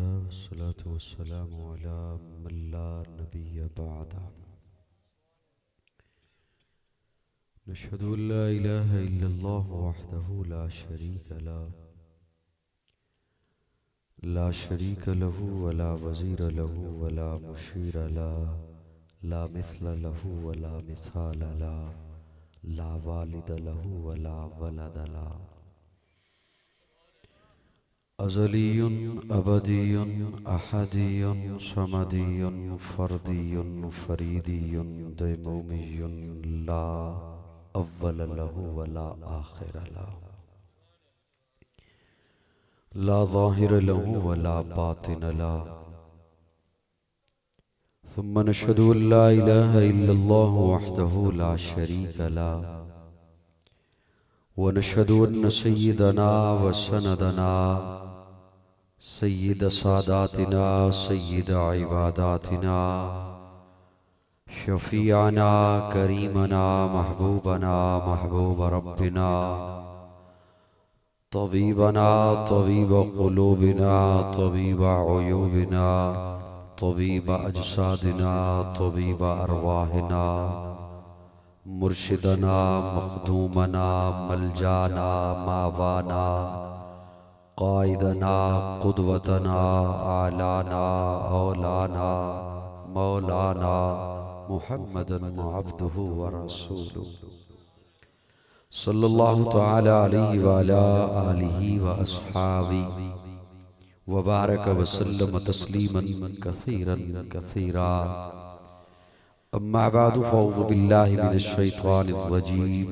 वहदा वस्सलातु वस्सलामु अला मन ला नबिय्य बअदा। नशहदु अन ला इलाहा इल्लल्लाह वहदहु ला शरीक लहु वला वज़ीर लहु वला मुशीर ला मिस्ल लहु वला मिसाल ला वालिद लहु वला वलद ला। अज़लियुन अबदियुन अहदियुन समदियुन फर्दियुन फरीदियुन दैमूमियुन ला अव्वल लहु वला आखिर ला ज़ाहिर लहु वला बातिन ला। सुम्मा नशहदु अन ला इलाहा इल्लल्लाह वहदहु ला शरीक ला व नशहदु अन्न सय्यदना व सनदना सय्यद सादातिना सय्यद इबादातिना शफीअना करीमना महबूबना महबूब रब्बिना तबीबना तबीब क़ुलूबिना तबीब उयूबिना तबीब अजसादिना तबीब अरवाहिना मुर्शिदना मखदूमना मलजाना मावाना क़ाइदना क़ुदवतना आलाना औलाना मौलाना मुहम्मदन अब्दुहु व रसूलुहु सल्लल्लाहु तआला अलैहि व अला आलिहि व अस्हाबिहि व बारक व सल्लम तस्लीमन कसीरन कसीरा। अम्मा बअदु फ़अऊज़ु बिल्लाहि मिनश शैतानिर रजीम।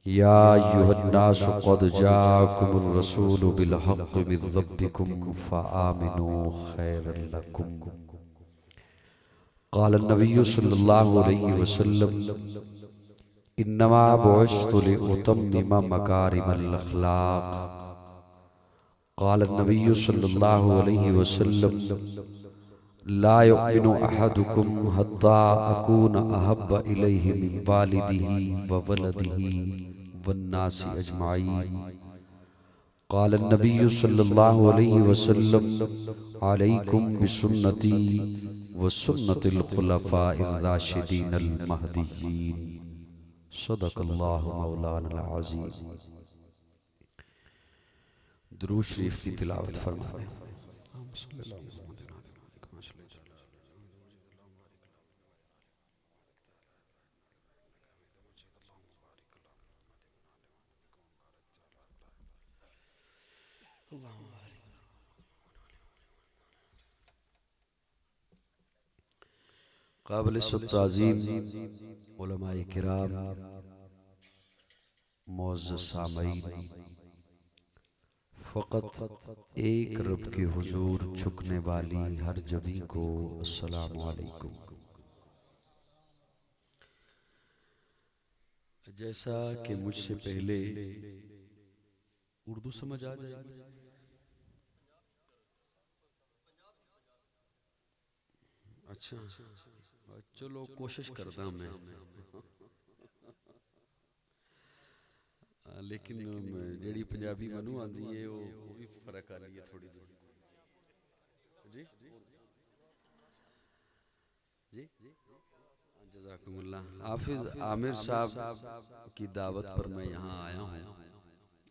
या अय्युहन्नासु क़द जाअकुमुर रसूलु बिल हक़्क़ि मिर रब्बिकुम फ़आमिनू खैरन लकुम। क़ाल नबिय्यु सल्लल्लाहु अलैहि वसल्लम इन्नमा बुइस्तु लिउतम्मिम मकारिमल अख़लाक़। क़ाल नबिय्यु सल्लल्लाहु अलैहि वसल्लम ला युमिनु अहदुकुम हत्ता अकूना अहब्ब इलैहि मिन वालिदिही व वलदिही वन्नासि अजमाईन। क़ाल नबिय्यु सल्लल्लाहु अलैहि वसल्लम अलैकुम बिसुन्नती व सुन्नतिल खुलफ़ाइर राशिदीनिल महदिय्यीन। सदक़ल्लाहु मौलाना अज़ीम। दुरूद शरीफ की तिलावत फरमाएं। क़ाबिल-ए-ताज़ीम उलमाए किराम, मुअज़्ज़ज़ सामईन, फ़क़त एक रब के हुजूर झुकने वाली हर जबी को अस्सलामु अलैकुम। जैसा कि मुझसे पहले उर्दू समझ आ जाएगी? अच्छा, चलो कोशिश करता हूं मैं। लेकिन जेड़ी पंजाबी मनु आंदी है वो भी फर्क आ रही है थोड़ी जी। जी जज़ाकुमुल्लाह। हाफिज आमिर साहब की दावत पर मैं यहाँ आया हूँ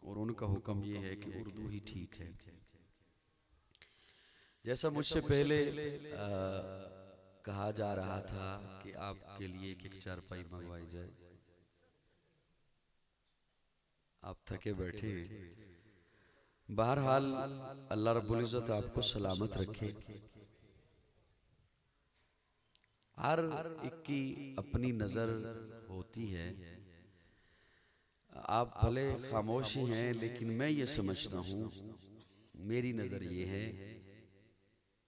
और उनका हुक्म ये है कि उर्दू ही ठीक है। जैसा मुझसे पहले कहा जा रहा था कि आपके लिए एक चारपाई मंगवाई जाए, आप थके बैठे हैं। बहरहाल अल्लाह रब्बुल इज़्ज़त आपको सलामत रखे। हर एक की अपनी नज़र होती है। आप भले खामोशी हैं, लेकिन मैं ये समझता हूँ, मेरी नज़र ये है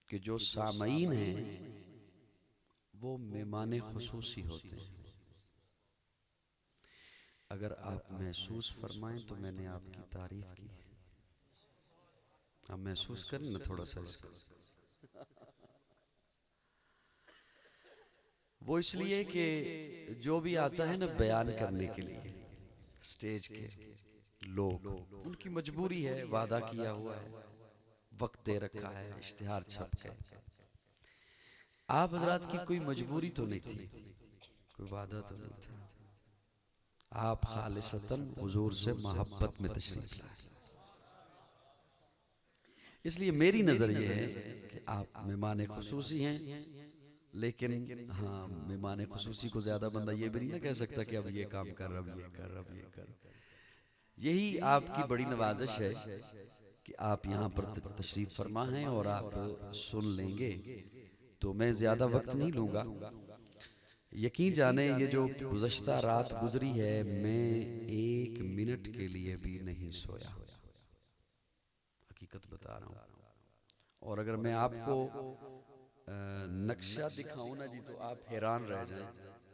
कि जो सामईन हैं वो मेहमान खुसूसी होते हैं। अगर आप महसूस फरमाएं तो मैंने आपकी तारीफ की। आप महसूस करें ना थोड़ा सा इसको। वो इसलिए कि जो भी आता है ना बयान करने के लिए, स्टेज के लोग, उनकी मजबूरी है, वादा किया हुआ है, वक्त दे रखा है, इश्तिहार छप गए। आप हजरात की कोई मजबूरी तो नहीं थी, कोई वादा तो नहीं था, आप खालिसतन हुजूर से मोहब्बत में तशरीफ लाए। इसलिए मेरी नजर ये है कि आप मेहमान खुसूसी हैं, लेकिन हाँ, मेहमान खुसूसी को ज्यादा बंदा ये भी नहीं ना कह सकता कि अब ये काम कर, अब ये कर, अब ये कर। यही आपकी बड़ी नवाजिश है कि आप यहाँ पर तशरीफ फरमा हैं और आप सुन लेंगे। तो मैं ज्यादा वक्त नहीं लूंगा। यकीन जाने ये जो गुज़श्ता रात गुजरी है, मैं 1 मिनट के लिए भी नहीं सोया, हकीकत बता रहा हूँ। और अगर मैं आपको नक्शा दिखाऊं ना जी, तो आप हैरान रह जाएं।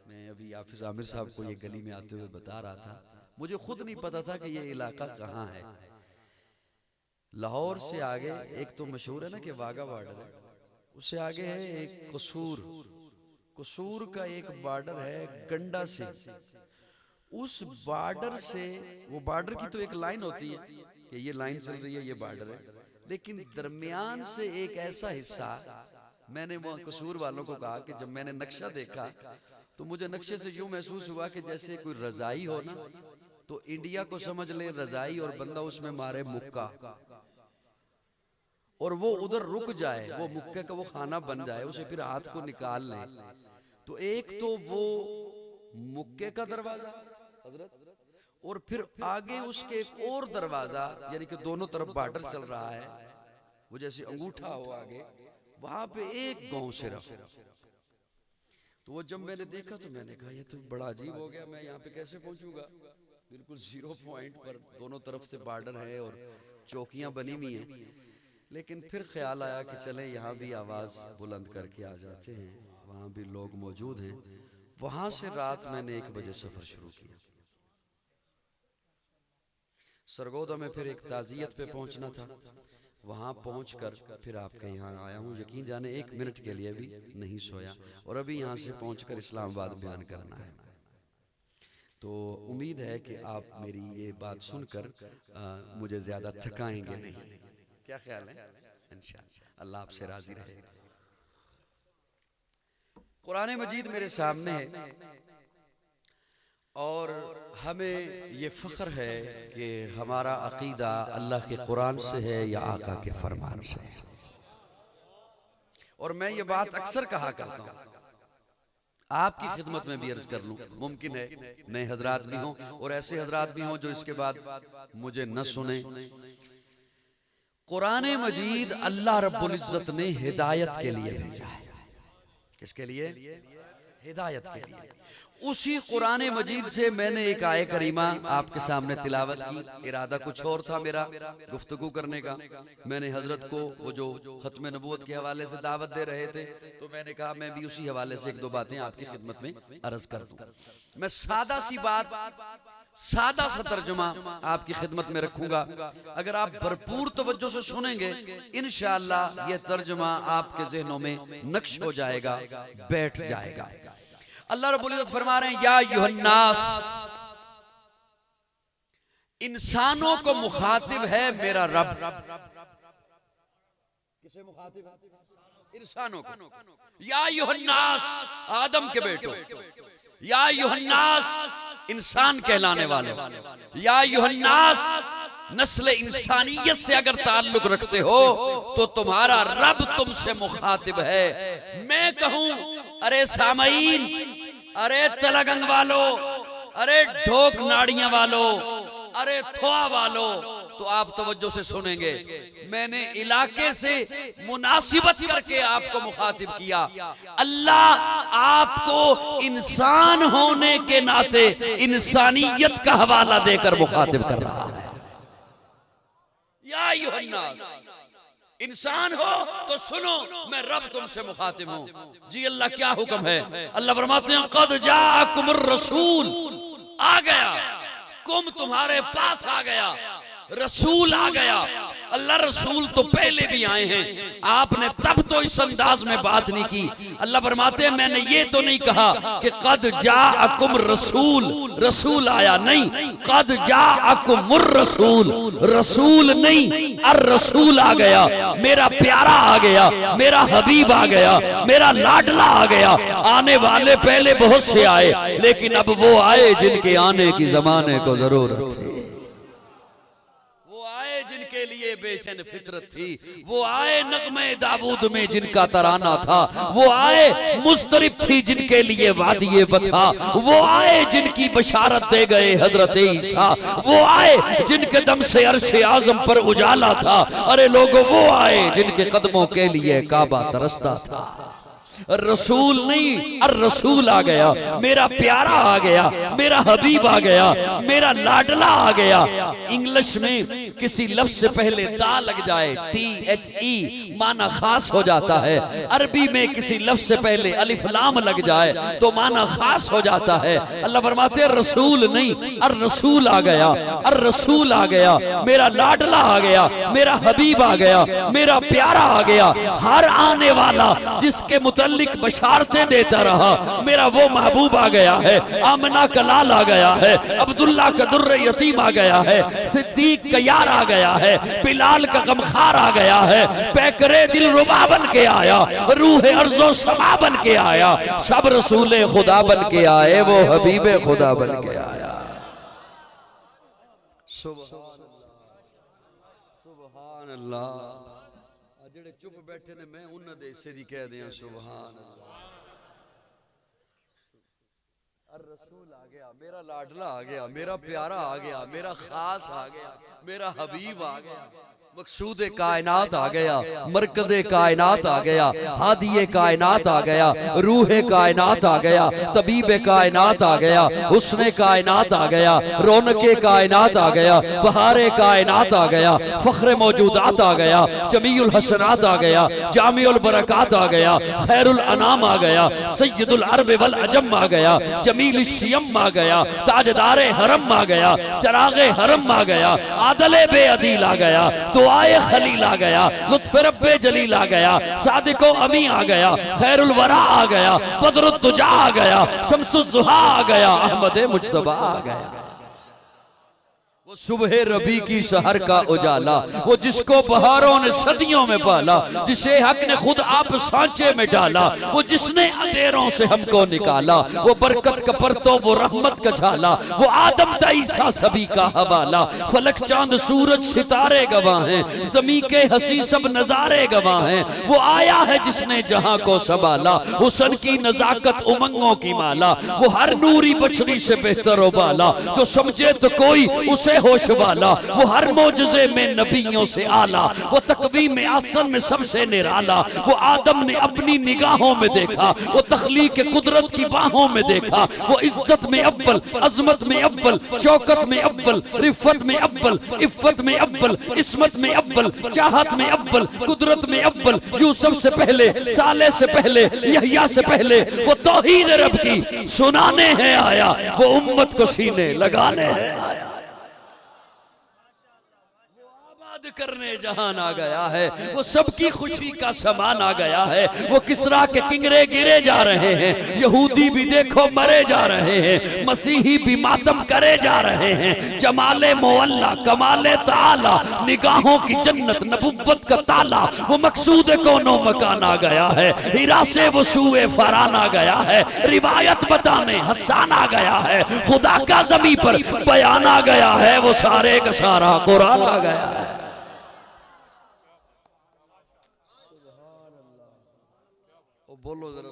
मैं अभी हाफिज आमिर साहब को ये गली में आते हुए बता रहा था, मुझे खुद नहीं पता था कि ये इलाका कहाँ है। लाहौर से आगे एक तो मशहूर है ना कि वाघा बॉर्डर है, उससे आगे है एक कसूर, कसूर का एक बॉर्डर है गंडा से। उस बॉर्डर से, वो बॉर्डर की तो एक लाइन होती है कि ये लाइन चल रही है, ये बॉर्डर है, लेकिन दरमियान से एक ऐसा हिस्सा, मैंने वो कसूर वालों को कहा कि जब मैंने नक्शा देखा तो मुझे नक्शे से यूं महसूस हुआ कि जैसे कोई रजाई हो ना, तो इंडिया को समझ ले रजाई और बंदा उसमें मारे मुक्का, और वो उधर रुक जाए, वो मुक्के का वो खाना बन जाए, उसे फिर हाथ को निकाल ले। तो एक तो वो मुक्के का दरवाजा हजरत, और फिर आगे उसके एक और दरवाजा, यानी कि दोनों तरफ बॉर्डर चल रहा है, वो जैसे अंगूठा हो आगे, वहां पे एक गांव सिर्फ। तो वो जब मैंने देखा तो मैंने कहा ये तो बड़ा अजीब हो गया, मैं यहाँ पे कैसे पहुंचूंगा। बिल्कुल 0 पॉइंट पर दोनों तरफ से बॉर्डर है और चौकियां बनी हुई हैं। लेकिन फिर ख्याल आया कि चले यहाँ भी आवाज बुलंद करके आ जाते हैं, वहां भी लोग मौजूद हैं। वहां से रात मैंने 1 बजे सफर शुरू किया। सरगोदा में फिर एक ताजियत पे पहुंचना था, वहां पहुंचकर फिर आपके यहाँ आया हूँ। यकीन जाने 1 मिनट के लिए भी नहीं सोया, और अभी यहाँ से पहुंचकर इस्लामाबाद बयान करना है। तो उम्मीद है कि आप मेरी ये बात सुनकर मुझे ज्यादा थकाएंगे नहीं। क्या ख्याल है? इंशाअल्लाह अल्लाह आपसे राजी रहे। कुरान मजीद मेरे सामने है और हमें ये फख्र है कि हमारा अकीदा अल्लाह के कुरान से है या आका के फरमान से है। और मैं ये बात अक्सर कहा करता हूँ, आपकी खिदमत में भी अर्ज कर लूं, मुमकिन है नए हजरात भी हों और ऐसे हजरात भी हों जो इसके बाद मुझे न सुने। कुरान मजीद अल्लाह रब्बुल इज्जत ने हिदायत के लिए भेजा है। किसके लिए? हिदायत के लिए। उसी कुरान मजीद से मैंने एक आय करीमा आपके सामने तिलावत की। इरादा कुछ और था मेरा गुफ्तगू करने का। मैंने हजरत को वो जो खत्म नबूवत के हवाले से दावत दे रहे थे, तो मैंने कहा मैं भी उसी हवाले से 1-2 बातें आपकी खिदमत में अर्ज कर दूं। मैं सादा सी बात, सादा सा तर्जुमा आपकी खिदमत में रखूंगा। अगर आप भरपूर तवज्जो से सुनेंगे, इंशाअल्लाह ये तर्जुमा आपके ज़हनों में नक्श हो जाएगा, बैठ जाएगा। अल्लाह रब्बुल इज्जत फरमा रहे हैं, या अय्युहन्नास, इंसानों को मुखातिब है मेरा रब। किसे मुखातिब? इंसानों को। या अय्युहन्नास, आदम के बेटो। या अय्युहन्नास, इंसान कहलाने वाले। या अय्युहन्नास, नस्ल इंसानियत से अगर ताल्लुक रखते हो तो तुम्हारा रब तुमसे मुखातिब है। मैं कहूं, अरे सामईन, अरे तलगंग वालों, अरे ढोक नाड़ियां वालों, अरे थोआ वालों, तो आप तवज्जो से सुनेंगे। मैंने इलाके से मुनासिबत करके आपको मुखातिब किया। अल्लाह आपको इंसान होने के नाते इंसानियत का हवाला देकर मुखातिब कर रहा है। या अय्युहन्नास, इंसान हो तो सुनो, मैं रब तुमसे मुखातिब हूं। जी अल्लाह क्या हुक्म है? अल्लाह फरमाते हैं, क़द जाअकुमुर रसूल, आ गया, कुम तुम्हारे पास आ गया, रसूल आ गया, अल्लाह रसूल तो पहले भी आए हैं, आपने तब तो इस अंदाज में बात नहीं की। अल्लाह फरमाते हैं मैंने ये तो नहीं कहा कि कद जाअकुम रसूल, रसूल आया, नहीं, कद जाअकुमुर रसूल, रसूल नहीं अर रसूल आ गया, मेरा प्यारा आ गया, मेरा हबीब आ गया, मेरा लाडला आ गया। आने वाले पहले बहुत से आए, लेकिन अब वो आए जिनके आने की जमाने को जरूरत थी, जिनके लिए बेचैन फितरत थी, वो आए नगमे दाऊद में जिनका तराना था, वो आए मुस्तरिब थी जिनके लिए वादिये बता, वो आए जिनकी बशारत दे गए हजरत ईसा, वो आए जिनके दम से अर्श आजम पर उजाला था। अरे लोगों, वो आए जिनके कदमों के लिए काबा तरसता था। रसूल नहीं अर रसूल आ गया, मेरा प्यारा आ गया, मेरा हबीब आ गया, मेरा लाडला आ गया। इंग्लिश में किसी लफ्ज से पहले दा लग जाए, THE, माना खास हो जाता है। अरबी में किसी लफ्ज से पहले अलिफ लाम लग जाए तो माना खास हो जाता है। अल्लाह फरमाते हैं रसूल नहीं अर रसूल आ गया, अर रसूल आ गया, मेरा लाडला आ गया, मेरा हबीब आ गया, मेरा प्यारा आ गया। हर आने वाला जिसके मुतल्लिक बशारतें देता रहा, मेरा वो महबूब आ गया है। आमना का लाल आ गया है, अब्दुल्ला का दुर्र यतीम आ गया है, सिद्दीक का यार आ गया है, बिलाल का गमखार आ गया है, पैकरे दिल रुबा बन के आया, रूह अर्जो समा बन के आया, सब रसूले खुदा बन के आए, वो हबीबे खुदा बन के आया। सुभान अल्लाह। जेड़े चुप बैठे ने मैं उन्हां दे हिस्से दी कह दियां सुभान अल्लाह। अर रसूल आ गया, मेरा लाडला आ गया, मेरा प्यारा आ गया, मेरा खास आ गया, मेरा हबीब आ गया, मकसूद कायनात आ गया, मरकज़े कायनात आ गया, हादिये कायनात आ गया, रूह कायनात आ गया, तबीब कायनात आ गया, हुस्ने कायनात आ गया, रौनके कायनात आ गया, बहारे कायनात आ गया, फख्रे मौजूदात आ गया, जमीउल हसनात आ गया, जामिउल बरकात आ गया, खैरुल अनाम आ गया, सय्यदुल अरब वल अजम आ गया, जमील शियम आ गया, ताजदारे हरम आ गया, चरागे हरम आ गया, आदले बेअदील आ गया, दुआए खलील आ गया, लुत्फ़े रब्बे जलील आ गया, सादिको अमी आ गया, खैरुल वरा आ गया, बदरुत तुजा आ गया, शम्सुज ज़ुहा आ गया, अहमद मुज्तबा आ गया। वो सुबह रबी की सहर का उजाला, वो जिसको बहारों ने सदियों में पाला, जिसे हक ने खुद आप सांचे में डाला, वो जिसने अंधेरों से हमको निकाला, वो बरकत का परतो, वो रहमत का झाला, वो आदम ता ईसा सभी का हवाला। फलक चांद सूरज सितारे गवाह हैं, ज़मीं के हसी सब नजारे गवाह हैं। वो आया है जिसने जहां को संभाला, हुस्न की नजाकत उमंगों की माला, वो हर नूरी बछड़ी से बेहतर उबाला, जो समझे तो कोई उसे होश वाला, वो हर मौजज़े में नबियों से आला, वो तकवीम में आसन में सबसे निराला, वो आदम ने अपनी निगाहों में देखा, वो तख्लीक कुदरत की बाहों में देखा, वो इज्जत में अव्वल, अजमत में अव्वल, शौकत में अव्वल, रिफ़त में अव्वल, इफ़्फ़त में अव्वल, इस्मत में अव्वल, चाहत में अव्वल, कुदरत में अव्वल, यूसुफ से पहले, साले से पहले, यहया से पहले, वो तौहीद रब की सुनाने है आया, वो उम्मत को सीने लगाने है आया, करने जहान आ गया है, वो सबकी खुशी का सामान आ गया है। वो किसरा के किंगरे गिरे जा रहे हैं, यहूदी भी देखो मरे जा रहे हैं, मसीही भी मातम करे जा रहे हैं। जमाले मोअल्ला कमाले ताला, निगाहों की जन्नत नबुव्वत का ताला, वो मकसूद कोनो मकान आ गया है, हिरा से वो सूए फरान आ गया है, रिवायत बताने हसान आ गया है, खुदा का ज़मीं पर बयान आ गया है, वो सारे का सारा कुरान आ गया है। बोलो जरा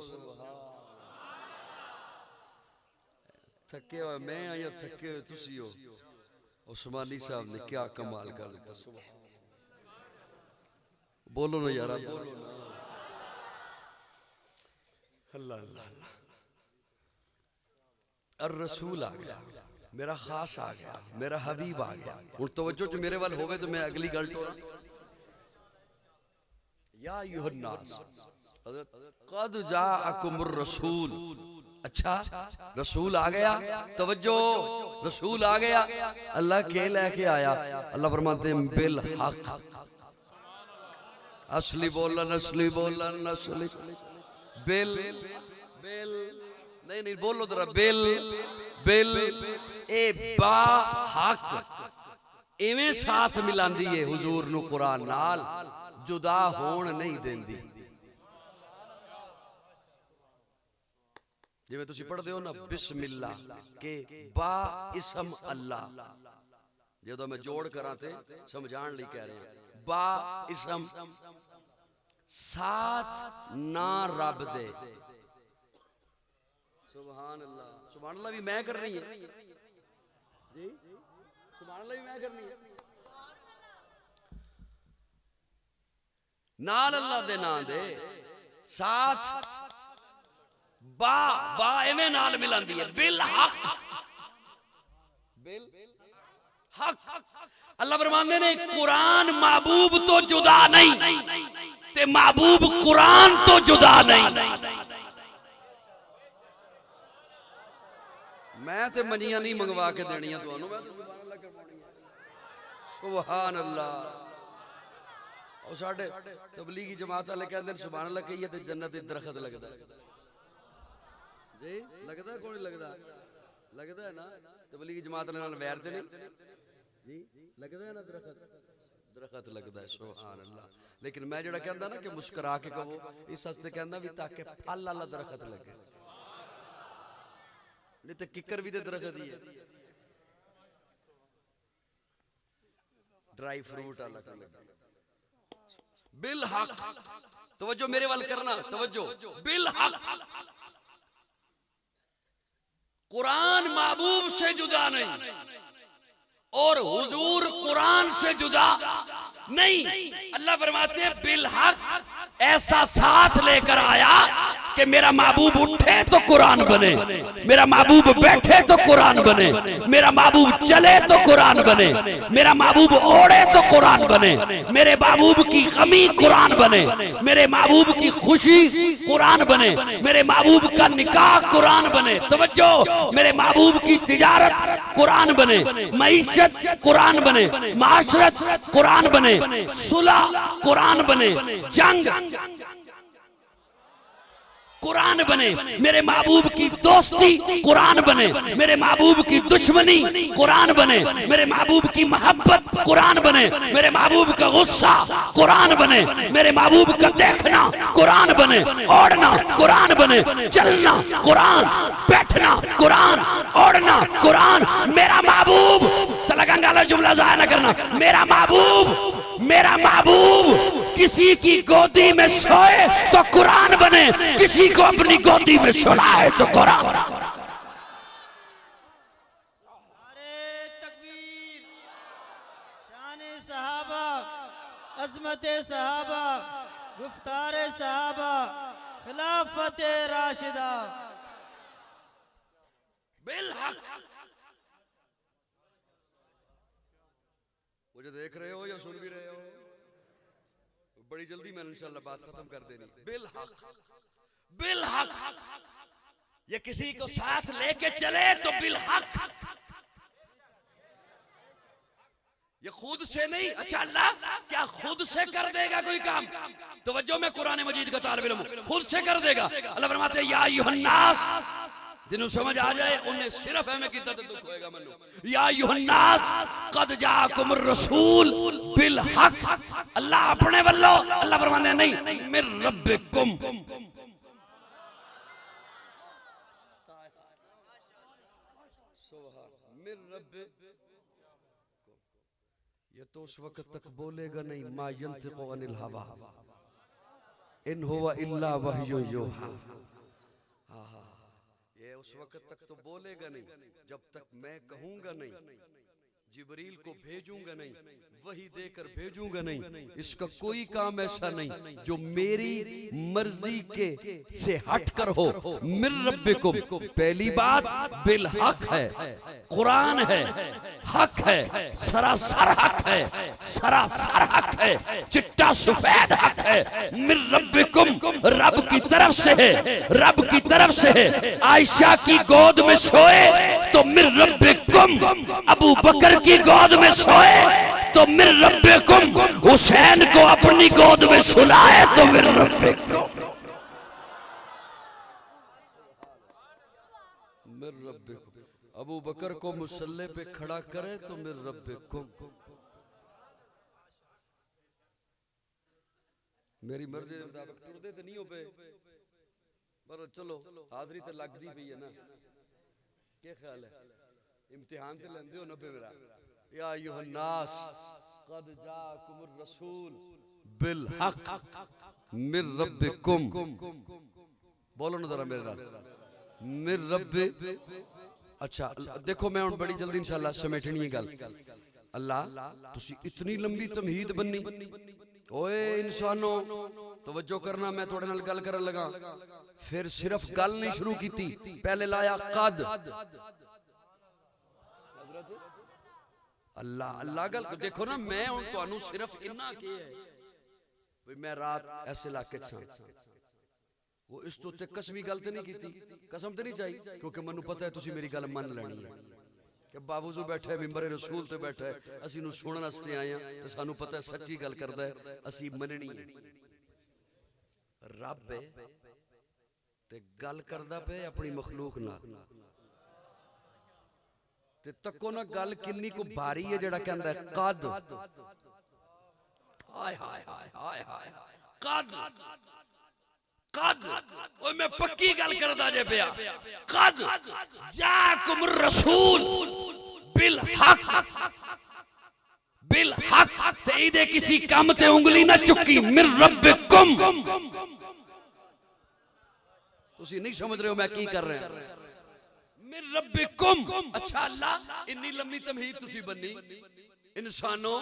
थके हुए मैं या थके हुए तुसी हो। उस्मानी साहब ने क्या कमाल कर दिया, बोलो ना यार, बोलो ना। अल्लाह अल्लाह अल्लाह। और रसूल आ गया, मेरा खास आ गया, मेरा हबीब आ गया। और तवज्जो जो मेरे वाल होवे तो मैं अगली गल टोरा। या अय्युहन्नास कद जाअकुमुर रसूल, अच्छा रसूल आ गया, तवज्जो रसूल आ गया। अल्लाह के लेके आया, अल्लाह फरमाते हैं बिल हक, असली बोलन असली बोलन असली बिल बिल नहीं नहीं बोलो जरा बिल बिल ए बा हक इवें साथ मिलांदी है हुजूर नु कुरान नाल, जुदा होण नहीं देंदी। जिवें तुसीं पढ़दे हो ना बिस्मिल्ला के बा इसम अल्लाह, जदों मैं जोड़ करां ते समझाण लई कह रहे हैं। बा इसम साथ ना रब दे, सुभान अल्लाह। सुभान अल्लाह भी मैं करनी है जी, सुभान अल्लाह भी मैं करनी है। नाल अल्लाह दे नाम दे साथ बा बा एवें नाल मिलांदी है बिल हक, बिल हक। अल्लाह फरमांदे ने कुरान महबूब तो जुदा नहीं ते महबूब कुरान तो जुदा नहीं। मैं ते मनियां नहीं मंगवा के देनियां तुहानू, मैं तो सुभान अल्लाह करवानी है। सुभान अल्लाह। और साडे तबलीगी जमात वाले कहंदे ने सुभान अल्लाह कहिए ते जन्नत दे दरखत लगदा है जी, लगदा है कौन लगदा, लगदा है ना। तबलीगी जमात वाले नाल वैर ते नहीं जी, लगदा है ना दरखत, दरखत लगदा है। सुभान अल्लाह। लेकिन मैं जेड़ा कहंदा ना कि मुस्कुरा के कहो, इस हस्ते कहंदा भी ताकि फल वाला दरखत लगे, नहीं तो किकर भी तो दरखत ही है, ड्राई फ्रूट वाला बिल हक। तवज्जो मेरे वाल करना, तवज्जो बिल हक। कुरान महबूब से जुदा नहीं और हुजूर कुरान से जुदा नहीं। अल्लाह फरमाते हैं बिल हक, ऐसा साथ लेकर आया कि मेरा महबूब उठे तो कुरान बने, मेरा महबूब बैठे तो कुरान बने, मेरा महबूब चले तो कुरान बने, मेरा महबूब ओढ़े तो कुरान बने, मेरे महबूब की गमी कुरान बने, मेरे महबूब की खुशी कुरान बने, मेरे महबूब का निकाह कुरान बने। तवज्जो, मेरे महबूब की तिजारत कुरान बने, मईशत कुरान बने, माशरत कुरान बने, सुलह कुरान बने, जंग कुरान बने, मेरे महबूब की दोस्ती कुरान बने, मेरे महबूब की दुश्मनी कुरान बने, मेरे महबूब की मोहब्बत कुरान बने, मेरे महबूब का गुस्सा कुरान बने, मेरे महबूब का देखना कुरान बने, ओढ़ना कुरान बने, चलना कुरान, बैठना कुरान, ओढ़ना कुरान। मेरा महबूब तलगंगा वाला जुमला ज़ाया न करना, मेरा महबूब, मेरा महबूब किसी की गोदी में सोए तो कुरान बने, किसी को अपनी गोदी में सुलाए तो कुरान। अरे तकबीर, शान सहाबा, अज़मत सहाबा, गुफ्तार सहाबा, खिलाफत राशिदा बिल हक। मुझे देख रहे हो या सुन भी रहे हो? बड़ी जल्दी मैंने इंशाल्लाह बात खत्म कर देनी। बिल हक, बिल हक। ये किसी को साथ लेके चले तो बिल हक, ये खुद से नहीं। अच्छा अल्लाह क्या खुद से कर देगा कोई काम? तवज्जो, मैं कुरान मजीद का तालिब इल्म हूं, खुद से कर देगा। अल्लाह फरमाते हैं या अय्युहन्नास, जिन्हों समझ आ जाए उन्हें सिर्फ हमें कितना दुख होएगा मनु। या अय्युहन्नास कद जाकुमुर रसूल बिल हक। अल्लाह अपने वल्लों, अल्लाह फरमाते हैं नहीं मिर रब्बिकुम, मिर रब्बिकुम। ये तो उस वक्त तक बोलेगा नहीं, मा यंतिकु अनिल हवा इन हुवा इल्ला वह्युन यूहा। उस वक्त तक तो बोलेगा नहीं जब तक मैं कहूंगा नहीं, जिब्रील को भेजूंगा नहीं, वही देकर भेजूंगा नहीं, इसका कोई काम ऐसा नहीं जो मेरी मर्जी के से हटकर हो। मिर रब्बिकुम, पहली बात बिल हक है, कुरान है, हक है, सरासर हक है, सरासर हक है, चिट्टा सफेद हक है। मिर रब्बिकुम, रब की तरफ से है, रब की तरफ से है। आयशा की गोद में सोए तो मिर रब्बिकुम, अबू बकर की गोद में सोए तो मिर रब्बिकुम, हुसैन को अपनी गोद में सुलाए तो मिर रब्बिकुम, मिर रब्बिकुम। अबू बकर को मुसल्ले पे खड़ा करे तो मिर रब्बिकुम। मेरी मर्जी के मुताबिक टुरदे तो नहीं हो पे, पर चलो हाजरी तो लगती पई है ना। क्या ख्याल है, इम्तिहान तो लेंदे हो ना पे मेरा। या अय्युहन नास क़द जाकुमुर रसूल बिल हक मिर रब्बिकुम। बोलो ना जरा मेरे नाल, मिर रब्बि। अच्छा देखो मैं हुण बड़ी जल्दी इंशाअल्लाह समेटनी है गल। अल्लाह तुसी इतनी लंबी तमहीद बन्नी। ओए इंसानो तवज्जो करना, मैं थोड़े नाल गल करन लगा। फिर सिर्फ गल नहीं शुरू की, पहले लाया कद। अल्लाह अल्लाह गल देखो ना, मैं हुण तुहानू सिर्फ इन्ना के है भाई मैं रात ऐसे इलाके च वो इस तो ते कसमी गल तो नहीं की, कसम तो नहीं चाहिए, क्योंकि मैनू पता है तुसी मेरी गल मन लेनी है कि बाबूजू बैठे मिंबर रसूल ते बैठा है, असी नू सुनन वास्ते आए हैं तो सानू पता है सच्ची गल करदा है, असी मननी है। रब है ते गल करदा पे अपनी मखलूक नाल, ते तको ना गल किन्नी को भारी है जेड़ा कहंदा है कद। हाय हाय हाय हाय हाय कद कद। ओए मैं पक्की गल करदा जे पिया, कद जाकुम रसूल बिल हक, बिल हक। ते इदे किसी काम ते उंगली ना चुकी। मिर रब्बिकुम, तुसी नहीं समझ रहे हो मैं की कर रहा हूं। मिर रब्बिकुम। अच्छा अल्लाह इन्नी लंबी तमहीद तुसी बन्नी। इंसानों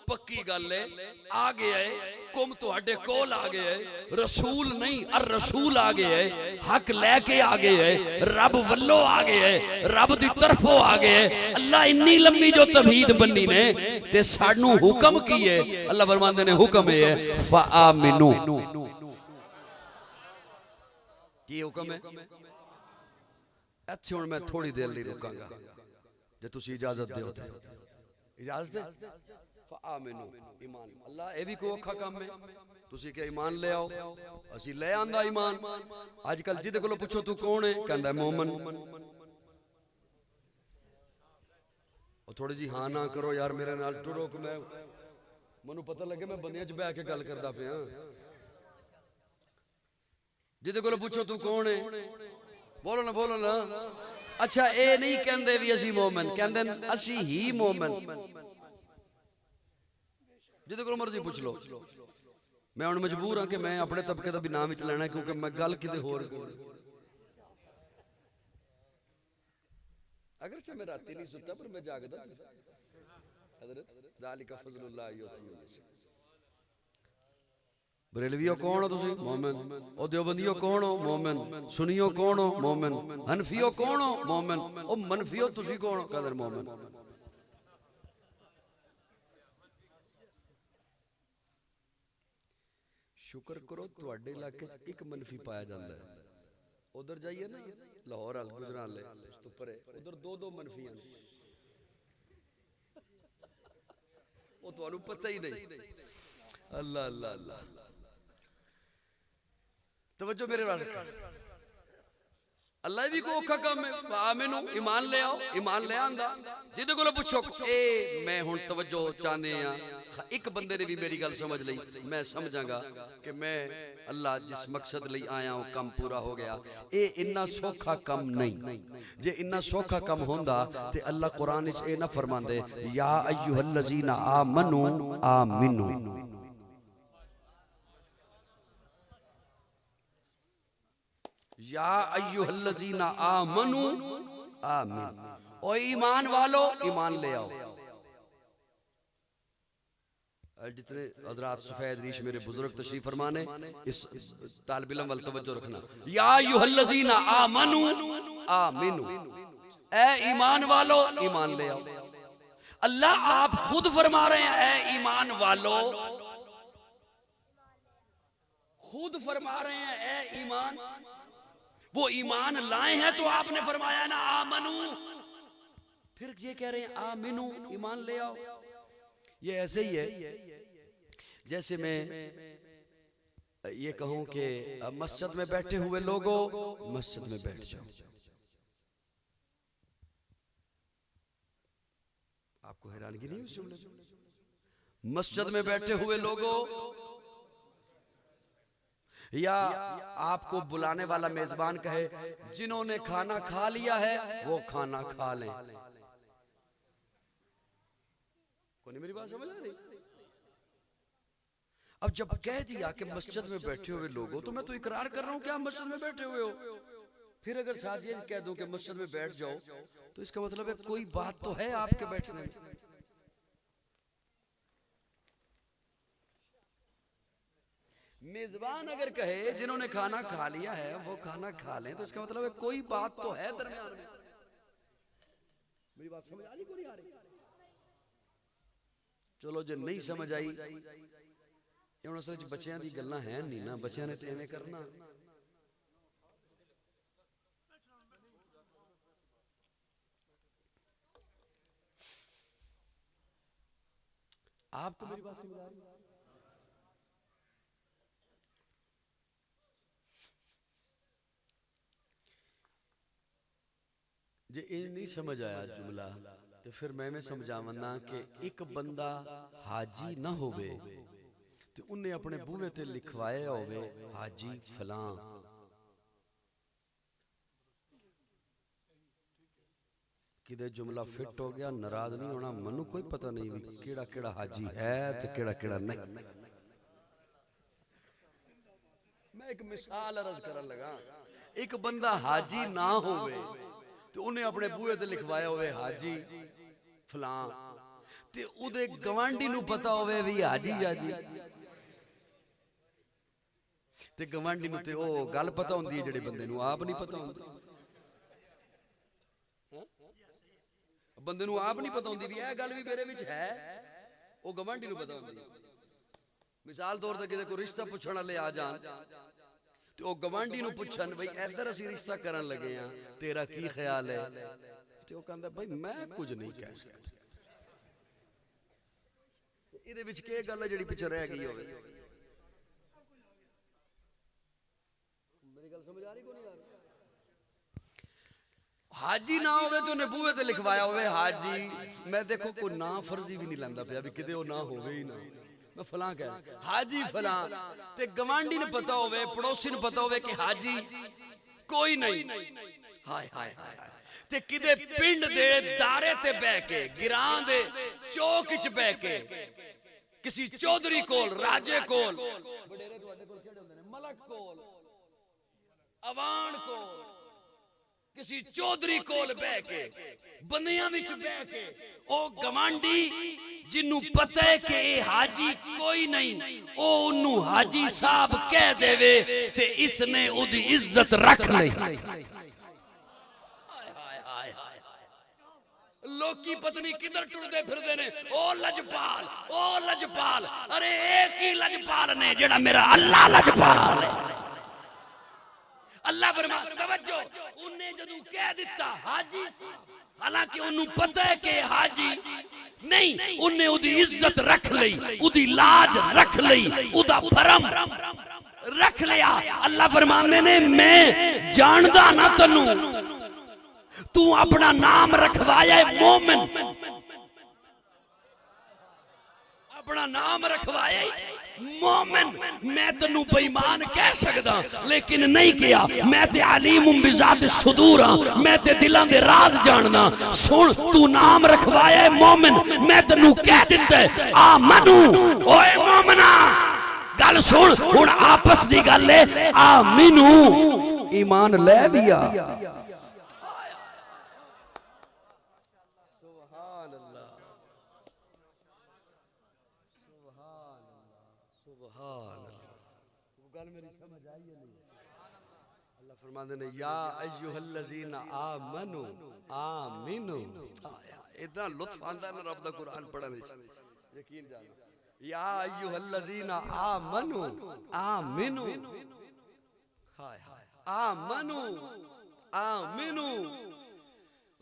पक्की गल है, आ गया है कुम तुहाडे कोल आ गया है, रसूल नहीं अर रसूल आ गया है, हक लेके आ गया है, रब वल्लो आ गया है, रब दी तरफों आ गया है। अल्लाह इन्नी लंबी जो तमहीद बन्नी ने ते सानू हुक्म की है। अल्लाह फरमांदे ने हुक्म है फआमिनु। की हुक्म है? अच्छे हुण मैं थोड़ी देर लिए रुकांगा जे तुसी इजाजत दिओ ते। इजाजत है? फआमिनु ईमान। अल्लाह ये भी कोई औखा काम है? तुसी क्या ईमान ले आओ, असी ले आंदा ईमान। आजकल जिदे कोलों पुछो तू कौन है, कहंदा मोमन। और थोड़ी जी हाँ ना करो यार मेरे नाल टुरो कि मैं मैनू पता लगे मैं बंदियां च बैठ के गल करदा पिया। जिदे कोलों पुछो तू कौन है, बोलो ना बोलो ना। अच्छा ये नहीं कहते भी असी मोमन, कहते असी ही मोमन। जिदे को मर्जी पूछ लो। मैं हुण मजबूर हाँ कि मैं अपने तबके का भी नाम विच लेना, क्योंकि मैं गल किते होर अगर से मैं राती नहीं सुता पर मैं जागदा। हज़रत ज़ालिका फ़ज़लुल्लाह युतीहि। बरेलवियों कौन हो तुसी? मोमिन। ओ देवबंदियों कौन हो? मोमिन। सुनियो कौन हो? मोमिन। हनफियो कौन हो? मोमिन। ओ मनफियो तुसी कौन हो? कहंदे मोमिन। शुक्र करो तुहाडे इलाके च एक मनफी पाया जाता है। उधर जाइए ना लाहौर हल गुजराले उस तो परे, उधर दो दो मनफी हैं। वो तुहानू पता ही नहीं। अल्लाह अल्लाह अल्लाह। तवज्जो मेरे वाले। अल्लाह भी को औखा काम है। आमिनो ईमान ले आओ, ईमान ले आंदा। जिदे कोलों पुछो ए मैं हुण तवज्जो चाहते हैं, एक बंदे ने भी मेरी गल समझ ली, मैं समझांगा कि मैं अल्लाह जिस मकसद लई आया हूं काम पूरा हो गया। ए इन्ना सौखा काम नहीं। जे इन्ना सौखा काम होंदा ते अल्लाह कुरान विच ए ना फरमांदे या अय्युहल्लज़ीना आमनू आमिनू। या अय्युहल्लज़ीना आमनू आमीन। ओ ईमान वालो ईमान ले आओ। जितने हजरात सफेद रीश मेरे बुजुर्ग तशरीफ फरमाने, इस तालिब इल्म वाल तवज्जो रखना। या अय्युहल्लज़ीना आमनू आमिनू, ए ईमान वालो ईमान ले आओ। अल्लाह आप खुद फरमा रहे हैं ए ईमान वालो, खुद फरमा रहे हैं ए ईमान, वो ईमान लाए हैं तो आपने फरमाया ना आमनू, फिर ये कह रहे हैं आमिनू ईमान ले आओ। ये ऐसे ही है जैसे मैं ये कहूं कि मस्जिद में बैठे हुए लोगों मस्जिद में बैठ जाओ। आपको हैरानगी नहीं उस जुमले में? मस्जिद में बैठे हुए लोगों, या आपको बुलाने वाला मेजबान कहे जिन्होंने खाना खा लिया है वो खाना खा लें। कौन मेरी बात समझ आ रही? अब जब कह दिया कि मस्जिद में बैठे हुए लोगों, तो मैं तो इकरार कर रहा हूं कि आप मस्जिद में बैठे हुए हो। फिर अगर साथ ये कह दूं कि मस्जिद में बैठ जाओ, तो इसका मतलब है कोई बात तो है आपके बैठने में। मेजबान अगर कहे जिन्होंने खाना खा लिया है वो खाना खा लें, तो इसका मतलब है कोई बात तो है दरमियान में। मेरी बात समझ आ रही कोई आ रही? चलो जो नहीं समझ आई, ये असल च बच्चों की गल्लां है नहीं ना, बच्चों ने तो इवें करना। आपको मेरी बात समझ आ रही? जे ये नहीं समझ आया जुमला, तो फिर मैं समझावना कि एक बंदा हाजी ना होवे तो उन्हें अपने बूहे ते लिखवाया होवे हाजी फलां। किदे जुमला फिट हो गया, नाराज नहीं होना, मनु कोई पता नहीं भी केड़ा केड़ा हाजी है तो केड़ा केड़ा नहीं। मैं एक मिसाल अर्ज करन लगा, एक बंदा हाजी ना होवे तो उन्हें अपने बूहे ते लिखवाया होवे हाजी फलां, ते उदे गवांडी नू पता होवे भी हाजी जाजी, ते गवांडी नू ते ओ गल पता हुंदी है जेड़े बंदे नू आप नहीं पता हुंदी। बंदे नू आप नहीं पता हुंदी भी यह गल भी मेरे विच है, ओ गवांडी नू पता हुंदी। मिसाल तौर ते किते कोई रिश्ता पुछण वाले आ जान, ते ओ गवांडी नू पुछन भाई इधर असीं रिश्ता करन लगे हां, तेरा की ख्याल है, ते ओ कहंदा भाई मैं कुछ नहीं कह सकदा। इहदे विच के गल है जेड़ी पिछे रह गई होवे? मेरी गल समझ आ रही को नहीं आ रही? हाजी ना होवे तो उन्हें बूहे ते लिखवाया होवे हाजी। मैं देखो कोई ना फर्जी भी नहीं लैंदा पिया भी किते ओ ना होवे ही ना, मैं फलां कह हाजी फलां, ते गवांडी ने पता होवे, पड़ोसी ने पता होवे कि हाजी कोई नहीं। हाय हाय हाय, ते किदे पिंड दे दारे ते बह के, गिरां दे चौक च बह के, किसी चौधरी कोल, राजे कोल, बडेरे तुहाडे कोल केड़े हुंदे ने, मलक कोल, अवान कोल, किसी चौधरी कोल बह के, बंदियां विच बह के, ओ गवांडी जिन्नू पता है कि हाजी कोई नहीं, ओ उन्नू हाजी साहब कह देवे ते इसने उदी इज्जत रख ली। लोकी पत्नी किधर टुरदे फिरदे ने, ओ लजपाल, ओ लजपाल, अरे एक ही लजपाल ने जेड़ा मेरा अल्लाह लजपाल है। अल्लाह फरमा तवज्जो, उन्हें जदू कह दिता हाजी, हालांकि उन्हें पता है कि हाजी नहीं, उन्हें उदी इज्जत रख ली, उदी लाज रख ली, उदा भरम रख लिया। अल्लाह फरमाने ने मैं जानदा ना तन्नू, तू अपना नाम रखवाया है मोमिन, अपना नाम रखवाया मोमिन। मैं तेनू बेईमान कह सकदा लेकिन नहीं किया, मैं ते अलीमुम बिज़ात सुदूर हां, मैं ते दिलां दे राज जानदा। सुन तू नाम रखवाया है मोमिन, मैं तेनू कह दित्ता है आ मनु, ओए मोमिना गल सुन, हुण आपस दी गल है आ मिनू ईमान ले लिया। गल मेरी समझ आई है नहीं? अल्लाह फरमाते ने या अय्युहल्लज़ीना आमनू आमिनू। इतना लुत्फ आंदा है ना रब दा कुरान पढ़ने से, यकीन जानो। या अय्युहल्लज़ीना आमनू आमिनू, हाय हाय आमनू आमिनू।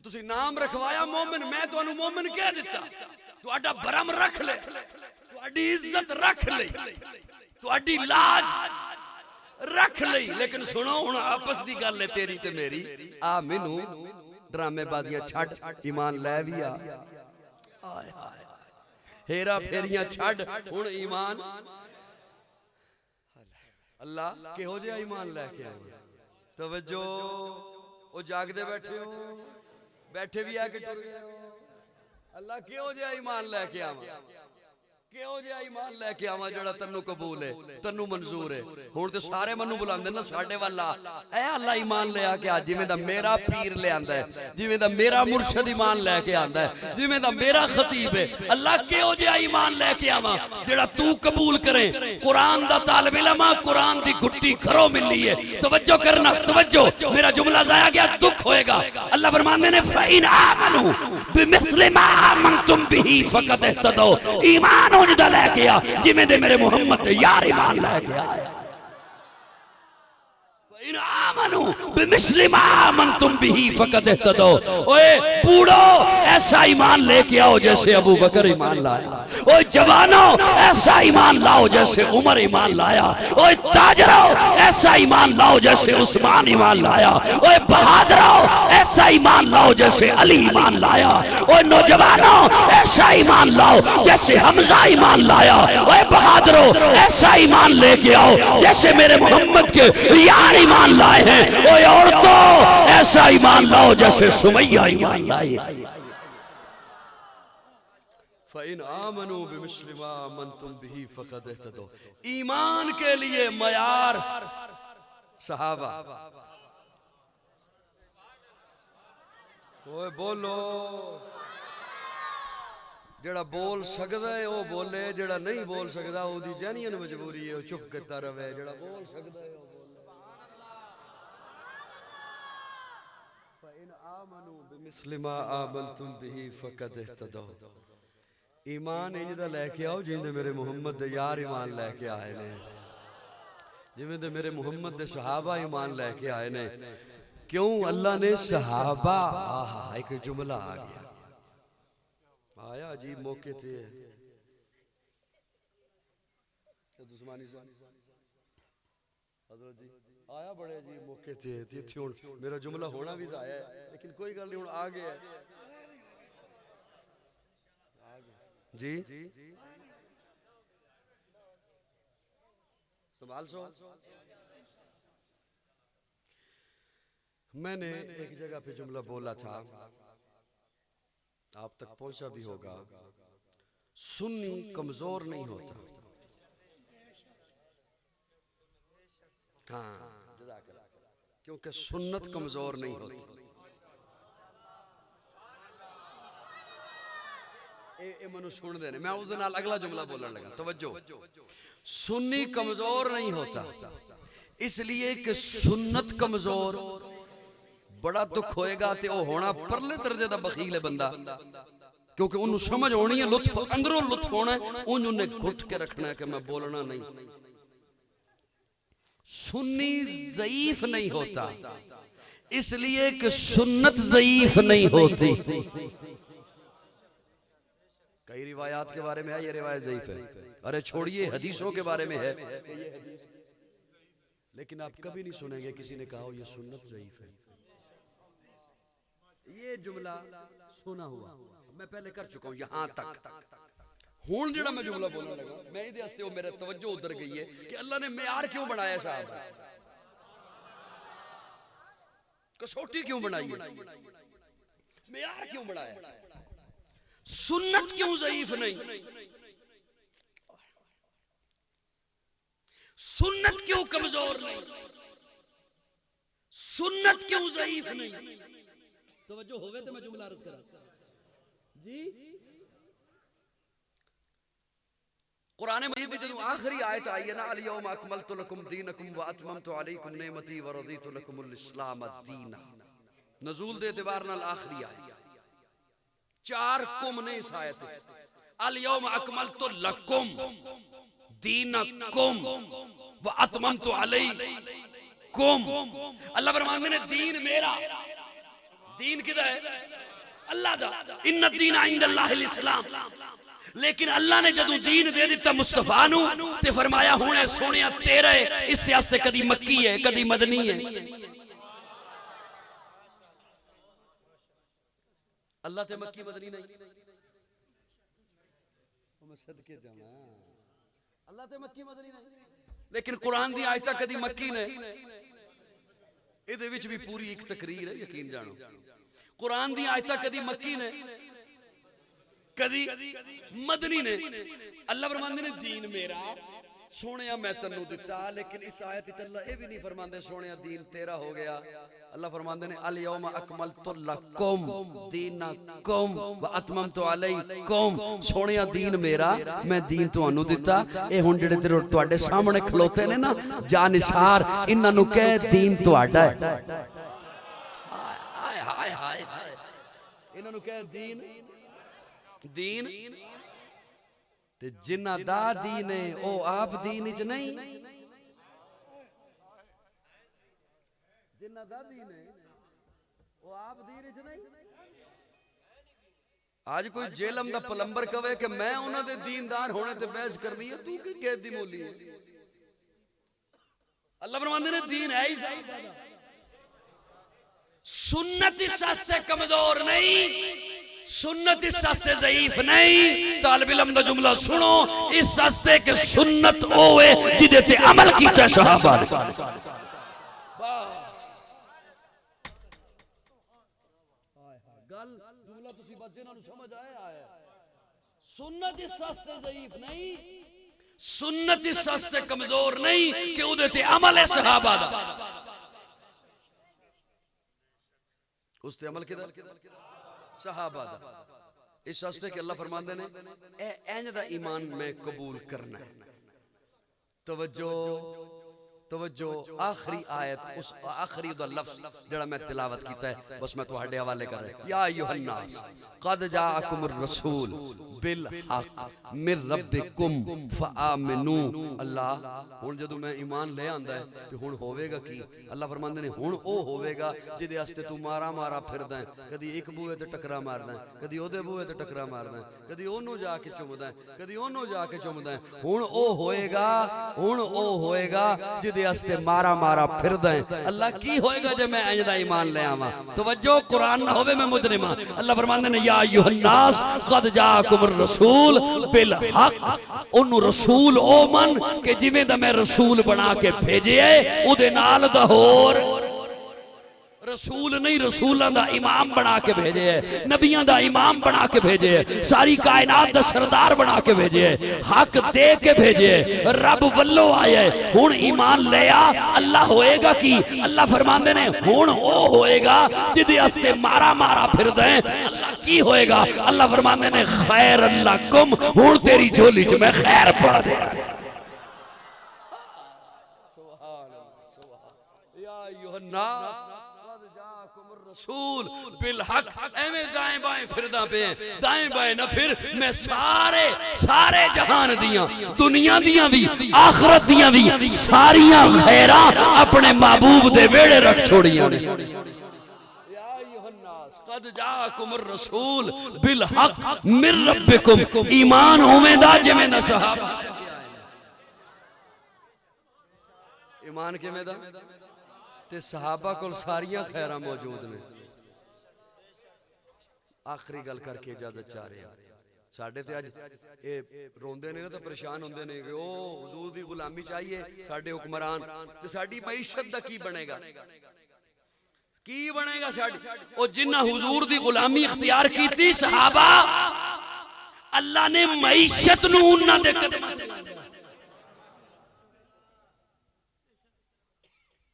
तुसी नाम रखवाया मोमिन, मैं तुहानू मोमिन कह दिता। तुहाडा भरम रख ले, तुहाडी इज्जत रख ले, तुहाडी लाज रख ले। लेकिन सुनो हुण आपस दी गल है तेरी ते मेरी। आ मैनू ड्रामेबाजियां छड़, ईमान लै भी आ। हाय हाय हेरा फेरियां छड़, हुण ईमान। अल्लाह किहो जिहा ईमान लैके आया। तवज्जो, ओ जागदे बैठे हो, बैठे भी है कि टुर गए हो? अल्लाह किहो जिहा ईमान लैके आवा, किहो जिहा ईमान लैके आवा जेड़ा तन्नू कबूल है, तन्नू मंजूर है। हुण ते सारे मन्नू बुलांदे ना साडे वाला। ए अल्लाह ईमान ले आके आ, जिवें दा मेरा पीर ले आंदा है, जिवें दा मेरा मुर्शिद ईमान लेके आंदा है, जिवें दा मेरा खतीब है। अल्लाह किहो जिहा ईमान लेके आवा जेड़ा तू कबूल करे। कुरान दा तालिब इल्म, कुरान दी गुट्टी घरों मिली है। तवज्जो करना, तवज्जो, मेरा जुमला जाया गया दुख होएगा। अल्लाह फरमांदे ने फ़इन आमनू बिमिस्लि मा आमनतुम बिही फ़क़द इह्तदौ। ईमान उन्दा लेके आ जिवें दे मेरे मोहम्मद दे यार ईमान लेके आए। इन आमनू बिमिस्लि मा आमनतुम बिही फ़क़द इह्तदौ। ओए बूढ़ो ऐसा ईमान लेके आओ जैसे अबू बकर ईमान लाया। ओए जवानों ऐसा ईमान लाओ जैसे उमर ईमान लाया। ओए ताजरों ऐसा ईमान लाओ जैसे उस्मान ईमान लाया। ओए बहादुरों ऐसा ईमान लाओ जैसे अली ईमान लाया। ओए नौजवानों ऐसा ईमान लाओ जैसे हमजा ईमान लाया। ओए बहादुरों ऐसा ईमान लेके आओ जैसे मेरे मोहम्मद के यार ईमान लाए हैं। ओए औरतों ऐसा ईमान लाओ जैसे सुमैया ईमान लाई। फ़इन आमनू बिमिस्लि मा आमनतुम बिही फ़क़द इह्तदौ। ईमान के लिए मयार सहाबा। ओए बोलो, जेड़ा बोल सकदा है वो बोले, जेड़ा नहीं बोल सकदा ओदी जानियन मजबूरी है, वो चुप करता रहे। जेड़ा बोल सकदा है वो बोले। फ़इन आमनू बिमिस्लि मा आमनतुम बिही फ़क़द इह्तदौ। ईमान इंज दा लैके आओ जिंदे मेरे मुहम्मद दे यार ईमान लैके आए ने, जिवें दे मेरे मुहम्मद दे सहाबा ईमान लैके आए ने। क्यों? अल्लाह ने सहाबा, आहा एक जुमला आ गया, आया अजीब मौके थे। दुश्मनी सा हजरत जी आया बड़े अजीब मौके थे। इत्थे हुण मेरा जुमला होना भी आया है, लेकिन कोई गल नहीं, हुण आ गया जी। संभाल सो। मैंने एक जगह पे जुमला बोला था, आप तक पहुंचा भी होगा। सुन्नी कमजोर नहीं होता। हाँ, क्योंकि सुन्नत कमजोर नहीं होती। मनु सुन देने, मैं उस दिन अगला जुमला बोलने लगा। तवज्जो, सुन्नी कमजोर नहीं होता इसलिए कि सुन्नत कमजोर। बड़ा दुख होएगा ते ओ होना परले दर्जे दा बखील है बंदा, क्योंकि उन्हें समझ होनी है, लुत्फ अंदरों लुत्फ होना है, उन्हें घुट के रखना है कि मैं बोलना नहीं। सुन्नी ज़ईफ नहीं होता इसलिए कि सुन्नत ज़ईफ नहीं होती। कई रिवायात के बारे में है ये रिवायत ज़ईफ है, अरे छोड़िए हदीसों के बारे में है, लेकिन आप कभी नहीं सुनेंगे किसी ने कहा ये सुन्नत ज़ईफ है। ये जुमला सुना हुआ मैं पहले कर चुका हूं यहां तक। हुण जेड़ा मैं जुमला बोलने लगा, मैं इहदे वास्ते वो मेरा तवज्जो उधर गई है कि अल्लाह ने मेयार क्यों बनाया साहब, कसौटी क्यों बनाई है, मेयार क्यों बनाया, सुन्नत क्यों ज़ईफ नहीं, सुन्नत क्यों कमजोर नहीं, सुन्नत क्यों ज़ईफ नहीं। तवज्जो होवे तो मैं जुमला अर्ज करा जी। सुन्नत क्यों ज़ईफ नहीं, सुन्नत क्यों ज़ईफ नहीं। तवज्जो होवे तो मैं जुमला अर्ज करा जी। सुन्नत क्यों ज़ईफ नहीं, तवज्जो होवे तो मैं जुमला अर्ज करा जी। सुन्नत क्यों ज़ईफ नहीं, तवज्जो होवे तो मैं जुमला अर्ज करा जी। सुन्नत क्यों ज़ईफ नहीं, तवज्जो होवे तो मैं जुमला अर्ज करा जी। कुरान मजीद दी जदों आखिरी आयत आई है ना, अल यौम अकमलतु लकुम दीनकुम व अतममतु अलैकुम निअमती व रदीतु लकुमुल इस्लाम दीना, नज़ूल दे एतबार नाल आखिरी आयत। चार कुम ने इस आयत विच, अल यौम अकमलतु लकुम दीनकुम व अतममतु अलैकुम। अल्लाह फरमाते ने दीन मेरा, दीन किदा है? अल्लाह दा। इन्ना दीन इंदल्लाहिल इस्लाम। लेकिन अल्लाह ने जदों दीन दे दिता मुस्तफा नू ते फरमाया हुणे सोनिया तेरा है, इस वास्ते कदी मक्की है कदी मदनी है। अल्लाह ते मक्की मदनी नहीं, मैं सदके जाना, अल्लाह ते मक्की मदनी नहीं। लेकिन कुरान दी आयत कदी मक्की ने, इहदे विच भी पूरी एक तकरीर है, यकीन जानो। कुरान दी आयत कदी मक्की ने कदी मदनी ने। अल्लाह फरमांदे ने दीन मेरा सोनिया मैं तन्नू दिता, लेकिन इस आयत विच अल्लाह ये भी नहीं फरमांदे सोनिया दीन तेरा हो गया। अल्लाह फरमांदे ने अल यौमा अकमलतु लकुम दीनकुम व अतममतु अलैकुम। सोनिया दीन मेरा, मैं दीन तुहानू दिता। ए हुण जेड़े तेरे तुहाडे सामने खलोते ने ना जानिसार, इन्हां नू कह दीन तुहाडा है। हाय हाय हाय हाय, इन्हां नू कह दीन दीन ते जिन्ना दा दीन है ओ आप दीन विच नहीं, जिन्ना दा दीन है ओ आप दीन विच नहीं। आज कोई जेलम दा पलंबर कहे कि मैं उन्हां दे दीनदार होने ते बहस करनी है, तू की कैद दी मोली है? अल्लाह फरमांदे ने दीन है ही सही। सुन्नत इस वास्ते कमजोर नहीं, सुन्नत इस वास्ते ज़ईफ नहीं। तालिब इल्म दा जुमला सुनो, इस वास्ते के सुन्नत ओए जिदे ते अमल कीता सहाबा ने। बस गल जुमला तुसी बच्चे नाल समझ आया। सुन्नत इस वास्ते ज़ईफ नहीं, सुन्नत इस वास्ते कमजोर नहीं कि उदे ते अमल है सहाबा दा। उस ते अमल किदा? सहाबा दा। इस वास्ते कि अल्लाह फरमांदे ने ए इंज दा ईमान मैं कबूल करना है। तवज्जो तवज्जो, आखिरी आयत, उस आखिरी दा लफ्ज जेड़ा मैं तिलावत कीता है, बस मैं तुहाडे हवाले कर रहा। या अय्युहन नास कद जाअकुमुर रसूल बिल हक मिर रब्बिकुम फआमिनू। अल्लाह हुण जदों मैं ईमान ले आंदा है ते हुण होवेगा की? अल्लाह फरमांदे ने हुण ओ होवेगा जिदे वास्ते तू मारा मारा फिरदा है, कदी एक बूहे ते टकरा मारदा है, कदी ओदे बूहे ते टकरा मारदा है, कदी ओनू जाके चुमदा है, कदी ओनू जाके चुमदा है। हुण ओ होएगा, हुण ओ होएगा जिदे वास्ते मारा मारा फिरदा है। अल्लाह की होएगा जे मैं इंज दा ईमान ले आवां? तवज्जो, कुरान ना होवे मैं मुजरिमा। अल्लाह फरमांदे ने या अय्युहन नास कद जाअकुमुर रसूल बिल हक। ओनू रसूल ओ मन के जिवें दा मैं रसूल बना के भेजे है, उदे नाल दा होर रसूल नहीं, रसूलां दा इमाम बना के भेजे है, नबियां दा इमाम बना के भेजे है, सारी कायनात दा सरदार बना के भेजे है, हक दे के भेजे है, रब वल्लों आया है। हुण ईमान लिया, अल्लाह होएगा की? अल्लाह फरमांदे ने हुण ओ होएगा जिदे वास्ते मारा मारा फिरदा है। अल्लाह की होएगा? अल्लाह फरमांदे ने खैर लकुम, हुण तेरी झोली च मैं खैर पा दे। सुभान अल्लाह, सुभान या अय्युहन नास रसूल बिल हक। एवें दाएं बाएं फिरदा पे, दाएं बाएं ना फिर, मैं सारे सारे जहान दियां, दुनिया दियां भी आखिरत दियां भी सारियां खैरा अपने महबूब दे वेड़े रख छोड़ियां ने। या अय्युहन नास कद जाअकुमुर रसूल बिल हक मिर रब्बिकुम। ईमान उवेदा जिवें दा सहाबा। ईमान किवें दा? ते सहाबा कोल सारियां खैरा मौजूद ने। आखिरी गल करके इजाजत चाह रहे हैं। साडे ते अज ये रोंदे ने ना तो परेशान होंदे ने कि ओ हुजूर दी गुलामी चाहिए साडे हुक्मरान, ते साडी मईशत दा की बनेगा? की बनेगा साडी? ओ जिन्ना हुजूर दी गुलामी इख्तियार कीती सहाबा, अल्लाह ने मईशत नूं उन्हां दे कदमां ते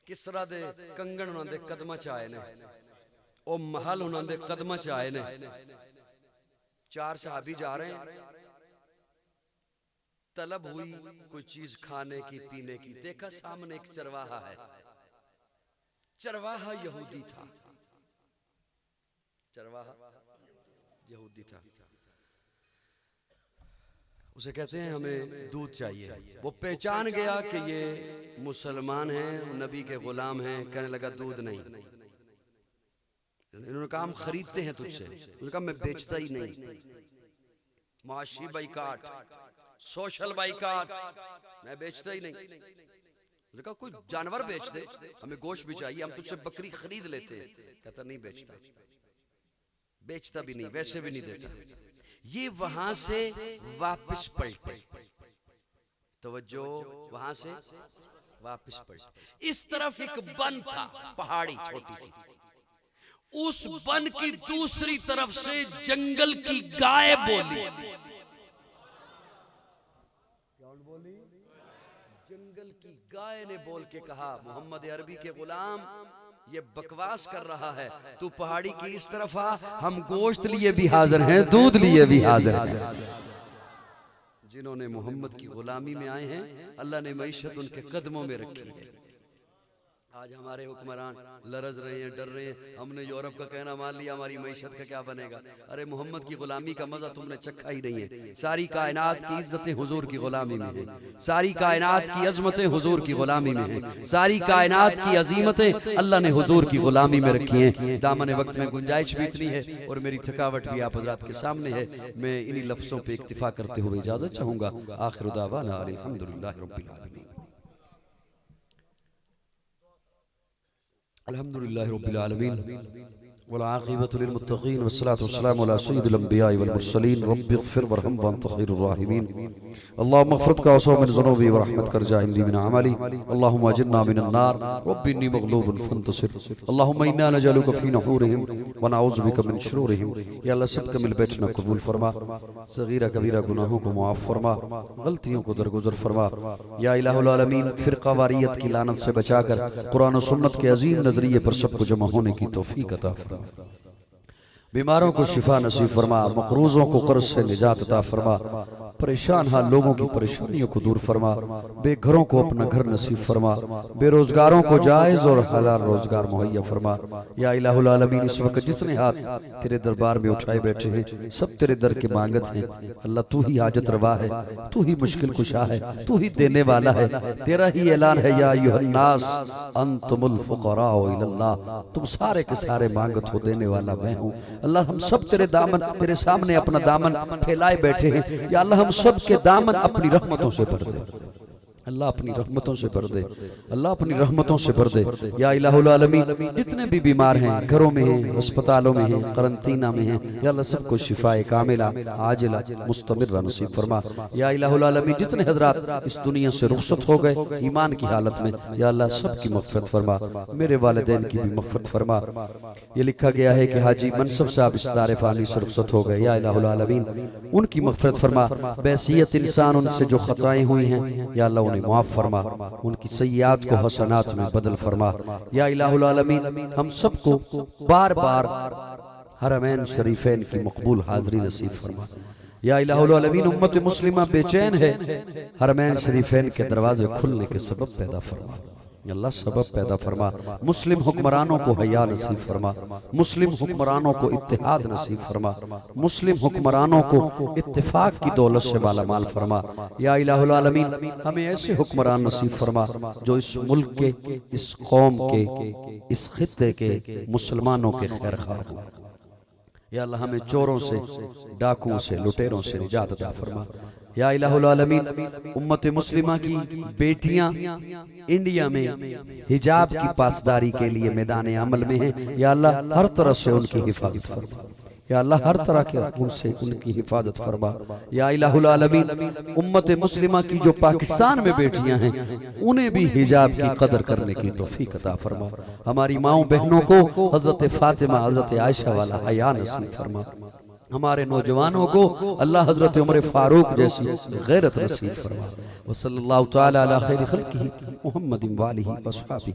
किसरा दे कंगन उन्हां दे कदमां च आए ने, ओ महल उन्हां दे कदमां च आए ने। चार सहाबी जा रहे हैं, तलब हुई कोई चीज खाने की पीने की, देखा सामने एक चरवाहा है। चरवाहा यहूदी था, चरवाहा यहूदी था। उसे कहते हैं हमें दूध चाहिए। वो पहचान गया कि ये मुसलमान हैं, नबी के गुलाम हैं। कहने लगा दूध नहीं। इन्होंने कहा हम खरीदते हैं तुझसे। उसने कहा मैं बेचता ही नहीं। मुआशी बाइकाट, सोशल बाइकाट, मैं बेचता ही नहीं। उसने कहा कोई जानवर बेच दे, हमें गोश्त भी चाहिए, हम तुझसे बकरी खरीद लेते हैं। कहता नहीं बेचता, बेचता भी नहीं, वैसे भी नहीं देता। ये वहां से वापस पलटे, तवज्जो, वहां से वापस पलटे। इस तरफ एक वन था, पहाड़ी छोटी सी। उस वन की दूसरी तरफ से जंगल की गाय बोली। कौन बोली? जंगल की गाय ने बोल के कहा, मोहम्मद अरबी के गुलाम ये बकवास कर रहा है, तू पहाड़ी की इस तरफ आ, हम गोश्त लिए भी हाजिर हैं, दूध लिए भी हाजिर हैं। जिन्होंने मोहम्मद की गुलामी में आए हैं, अल्लाह ने मईशत उनके कदमों में रखी है। आज हमारे हुक्मरान लरज रहे हैं, डर रहे हैं, हमने यूरोप का कहना मान लिया, हमारी मईशत का क्या बनेगा। अरे मोहम्मद की गुलामी का मजा तुमने चखा ही नहीं है। सारी कायनात की इज्जतें हुजूर की गुलामी में है, सारी कायनात की अजमतें हुजूर की गुलामी में है, सारी कायनात की अजीमतें अल्लाह ने हुजूर की गुलामी में रखी हैं। दामन वक्त में गुंजाइश भी इतनी है और मेरी थकावट भी आप हज़रात के सामने है। मैं इन्हीं लफ्ज़ों पे इक्तिफा करते हुए इजाज़त चाहूँगा। आखिर दावाना अल्हम्दुलिल्लाहि रब्बिल आलमीन। अल्हम्दुलिल्लाहि रब्बिल आलमीन वल आक़िबतु लिल मुत्तक़ीन वस्सलातु वस्सलामु अला सय्यिदिल अंबियाइ वल मुरसलीन रब्बिग़फिर वरहम वअन्त खैरुर राहिमीन। अल्लाहुम्मा अग़फ़िर का मिन ज़ुनूबी व रहमतक अर्जा इंदी मिन अमली। अल्लाहुम्मा अजिरना मिनन नार रब्बी इन्नी मग़लूबुन फंतसिर। अल्लाहुम्मा इन्ना नजअलुका फ़ी नहूरिहिम व नऊज़ु बिका मिन शुरूरिहिम। या अल्लाह सबका मिल बैठना कबूल फरमा, सगीरा कबीरा गुनाहों को मुआफ़ फरमा, गलतियों को दरगुज़र फरमा। या इलाहुल आलमीन फ़िरक़ा वारियत की लानत से बचाकर कुरान और सुन्नत के अज़ीम नज़रिए पर सबको जमा होने की तौफ़ीक़ अता फरमा। बीमारों को शिफा नसीब फरमा, मक़रूज़ों को कर्ज़ से निजात अता फरमा, परेशान हाल लोगों की परेशानियों को दूर फरमा, बेघरों को अपना घर नसीब फरमा, बेरोजगारों को जायज़ और हलाल रोजगार मुहैया फरमा। या इलाहुल आलमीन इस वक्त जितने हाथ तेरे दरबार में उठाए बैठे हैं, सब तेरे दर के मांगत हैं। अल्लाह तू ही हाजत रवा है, तू ही मुश्किल कुशा है, तू ही देने वाला है। तेरा ही ऐलान है, या अय्युहन्नास अंतुमुल फुक़राउ इलल्लाह, तुम सारे के सारे मांगत हो, देने वाला मैं हूँ। अल्लाह हम सब तेरे दामन, तेरे सामने अपना दामन फैलाए बैठे हैं। या अल्लाह हम सब के दामन अपनी रहमतों से भर दे। अल्लाह अपनी रहमतों से भर दे, अल्लाह अपनी रहमतों से भर दे। या इलाहुल आलमीन जितने भी बीमार हैं, घरों में हैं, अस्पतालों में हैं, करंतीना में हैं, या अल्लाह सबको शिफाए कामिला आजिला मुस्तमिर्रा नसीब फरमा। या इलाहुल आलमीन जितने हजरात इस दुनिया से रुखसत हो गए ईमान की हालत में, या अल्लाह सबकी मग़फ़िरत फरमा, मेरे वालिदैन की भी मग़फ़िरत फरमा। ये लिखा गया है कि हाजी मनसब साहब इस दारे फ़ानी से रुखसत हो गए। या इलाहुल आलमीन उनकी मग़फ़िरत फरमा, बैसियत इंसान उनसे जो ख़ताएँ हुई हैं, या अल्लाह माफ फरमा, उनकी सय्यात को हसनात में बदल फरमा। या इलाहुल आलमीन हम सबको बार बार हरमैन शरीफैन की मकबूल हाज़री नसीब फरमा। या इलाहुल आलमीन उम्मत मुस्लिमा बेचैन है, हरमैन शरीफैन के दरवाजे खुलने के सबब पैदा फरमा। अल्लाह सबब पैदा फरमा, मुस्लिम हुक्मरानों को हया नसीब फरमा, मुस्लिम हुक्मरानों को इत्तेहाद नसीब फरमा, मुस्लिम हुक्मरानों को इत्तेफाक की दौलत से माला माल फरमा। या इलाहुल आलमीन हमें ऐसे हुक्मरान नसीब फरमा जो इस मुल्क के, इस कौम के, इस खित्ते के मुसलमानों के खैर खा हों। या अल्लाह हमें चोरों से, डाकुओं से, लुटेरों से निजात अता फरमा। या इलाहुल आलमीन उम्मत मुस्लिमा की बेटियां इंडिया में हिजाब की पासदारी के लिए मैदान अमल में हैं। या अल्लाह हर तरह से उनकी हिफाजत फरमा, या अल्लाह हर तरह के उनसे उनकी हिफाजत फरमा। या इलाहुल आलमीन उम्मत मुस्लिमा की जो पाकिस्तान में बेटियां हैं, उन्हें भी हिजाब की कदर करने की तौफीक अता फरमा। हमारी माओ बहनों को हजरत फातिमा, हजरत आयशा वाला हया नसीब फरमा। हमारे नौजवानों को अल्लाह हजरत उमर फारूक जैसी गैरत नसीब फरमा। वसल्लल्लाहु तआला अला खैरि खल्क़िही मुहम्मदिन व आलिही व अस्हाबिही।